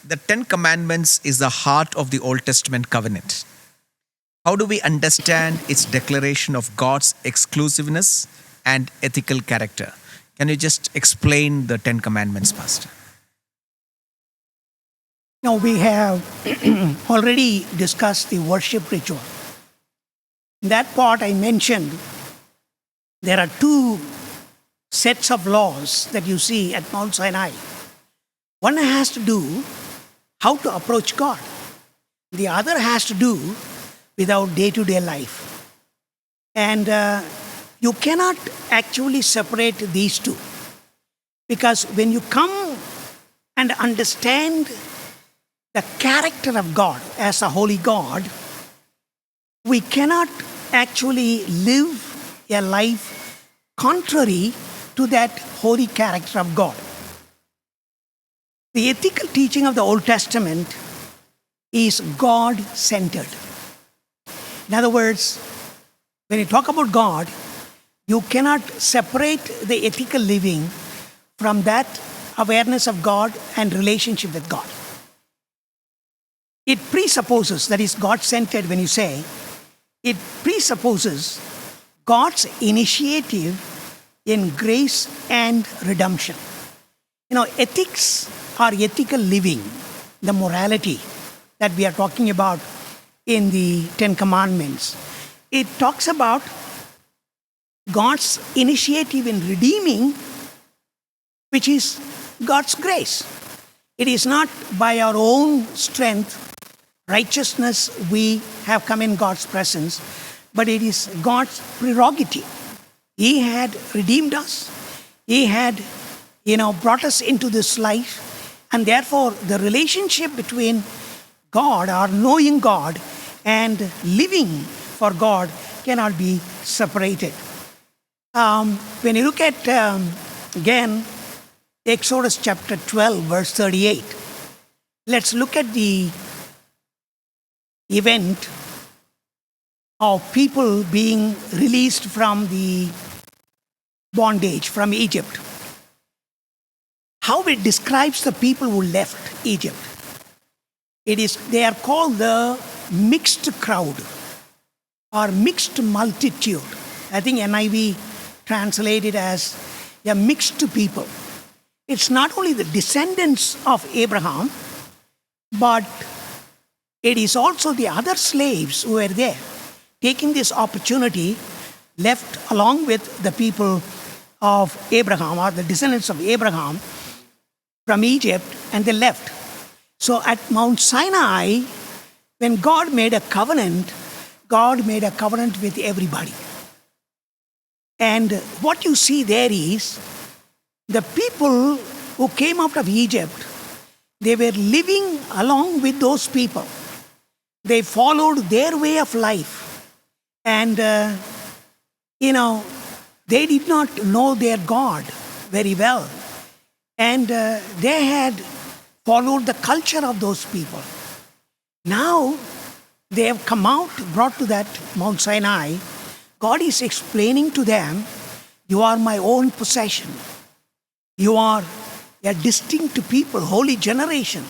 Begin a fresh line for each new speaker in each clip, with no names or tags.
The Ten Commandments is the heart of the Old Testament covenant. How do we understand its declaration of God's exclusiveness and ethical character? Can you just explain the Ten Commandments, Pastor?
Now, we have already discussed the worship ritual. In that part, I mentioned there are two sets of laws that you see at Mount Sinai. One has to do how to approach God. The other has to do with our day-to-day life. And you cannot actually separate these two. Because when you come and understand the character of God as a holy God, we cannot actually live a life contrary to that holy character of God. The ethical teaching of the Old Testament is God-centered. In other words, when you talk about God, you cannot separate the ethical living from that awareness of God and relationship with God. It presupposes, that is God-centered when you say, it presupposes God's initiative in grace and redemption. Ethics or ethical living, the morality that we are talking about in the Ten Commandments, it talks about God's initiative in redeeming, which is God's grace. It is not by our own strength, righteousness, we have come in God's presence, but it is God's prerogative. He had redeemed us. He had, brought us into this life. And therefore, the relationship between God, or knowing God, and living for God cannot be separated. When you look at, again, Exodus chapter 12, verse 38, let's look at the event of people being released from the bondage from Egypt. How it describes the people who left Egypt. They are called the mixed crowd or mixed multitude. I think NIV translated as a mixed people. It's not only the descendants of Abraham, but it is also the other slaves who were there, taking this opportunity, left along with the people of Abraham, or the descendants of Abraham, from Egypt, and they left. So at Mount Sinai, when God made a covenant with everybody. And what you see there is, the people who came out of Egypt, they were living along with those people. They followed their way of life. And, they did not know their God very well. And they had followed the culture of those people. Now, they have come out, brought to that Mount Sinai. God is explaining to them, you are my own possession. You are a distinct people, holy generation,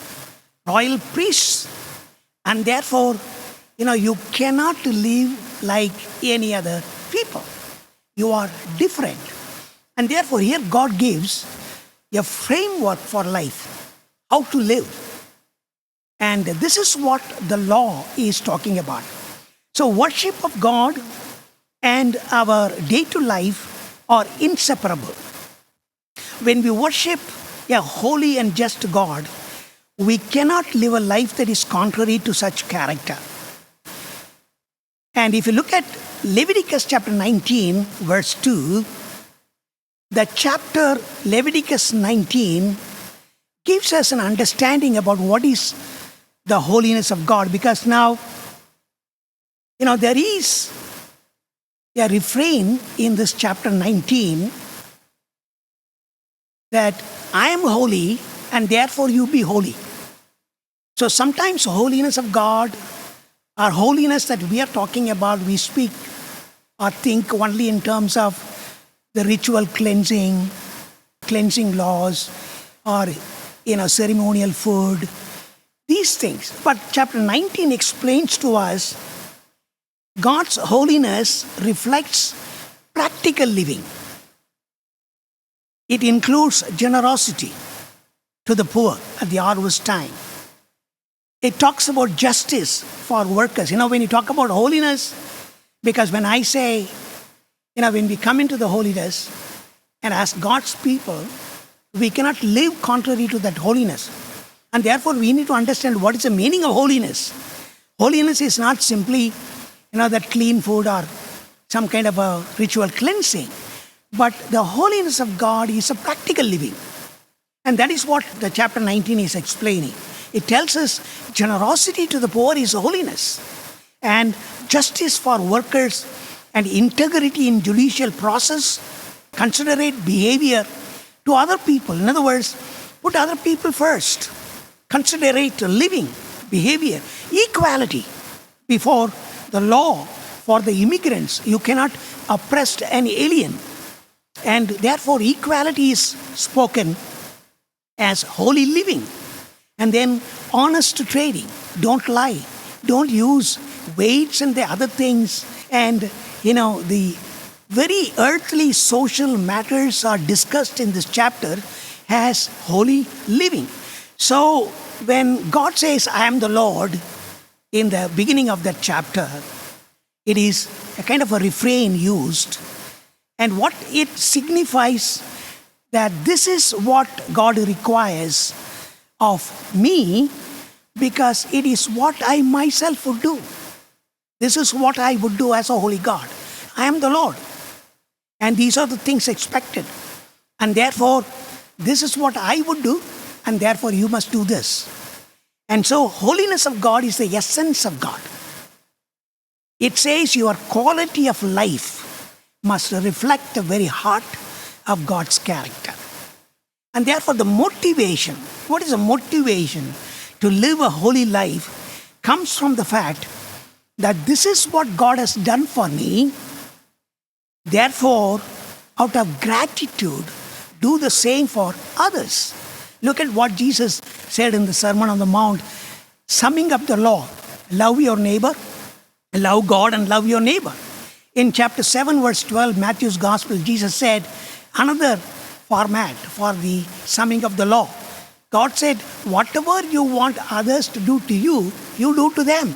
royal priests. And therefore, you cannot live like any other people. You are different. And therefore, here God gives a framework for life, how to live. And this is what the law is talking about. So worship of God and our day-to-day life are inseparable. When we worship a holy and just God, we cannot live a life that is contrary to such character. And if you look at Leviticus chapter 19, verse 2, the chapter Leviticus 19 gives us an understanding about what is the holiness of God. Because now, there is a refrain in this chapter 19 that I am holy and therefore you be holy. So sometimes holiness of God, or holiness that we are talking about, we speak or think only in terms of the ritual cleansing laws, or ceremonial food, these things. But chapter 19 explains to us God's holiness reflects practical living. It includes generosity to the poor at the harvest time. It talks about justice for workers. When you talk about holiness, because when I say, when we come into the holiness and as God's people, we cannot live contrary to that holiness. And therefore, we need to understand what is the meaning of holiness. Holiness is not simply, that clean food or some kind of a ritual cleansing. But the holiness of God is a practical living. And that is what the chapter 19 is explaining. It tells us generosity to the poor is holiness. And justice for workers and integrity in judicial process, considerate behavior to other people. In other words, put other people first. Considerate living, behavior, equality before the law for the immigrants. You cannot oppress an alien. And therefore, equality is spoken as holy living. And then honest trading. Don't lie. Don't use weights and the other things. And, the very earthly social matters are discussed in this chapter as holy living. So, when God says, I am the Lord, in the beginning of that chapter, it is a kind of a refrain used. And what it signifies that this is what God requires of me, because it is what I myself would do. This is what I would do as a holy God. I am the Lord. And these are the things expected. And therefore, this is what I would do, and therefore you must do this. And so, holiness of God is the essence of God. It says your quality of life must reflect the very heart of God's character. And therefore, the motivation, what is the motivation to live a holy life, comes from the fact that this is what God has done for me. Therefore, out of gratitude, do the same for others. Look at what Jesus said in the Sermon on the Mount, summing up the law. Love your neighbor, love God, and love your neighbor. In chapter 7, verse 12, Matthew's Gospel, Jesus said, another format for the summing of the law. God said, whatever you want others to do to you, you do to them.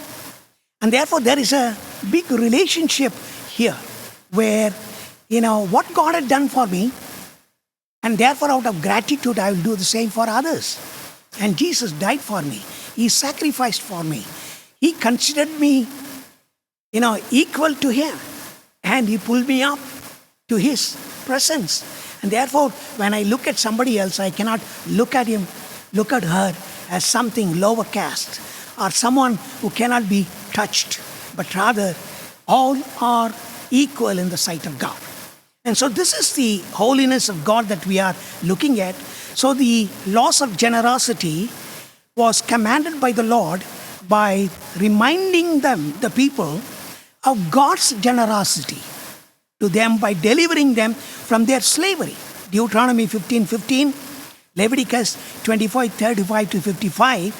And therefore, there is a big relationship here where, what God had done for me, and therefore, out of gratitude, I will do the same for others. And Jesus died for me. He sacrificed for me. He considered me, equal to Him. And He pulled me up to His presence. And therefore, when I look at somebody else, I cannot look at him, look at her as something lower caste or someone who cannot be touched. But rather, all are equal in the sight of God. And so this is the holiness of God that we are looking at. So the laws of generosity was commanded by the Lord by reminding them, the people, of God's generosity to them by delivering them from their slavery. Deuteronomy 15:15, Leviticus 25:35 to 55.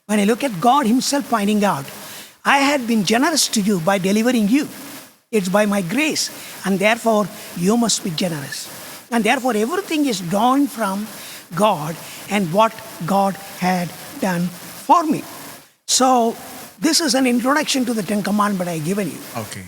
When I look at God Himself pointing out, I had been generous to you by delivering you. It's by my grace, and therefore you must be generous. And therefore everything is drawn from God and what God had done for me. So this is an introduction to the Ten Commandments I have given you.
Okay.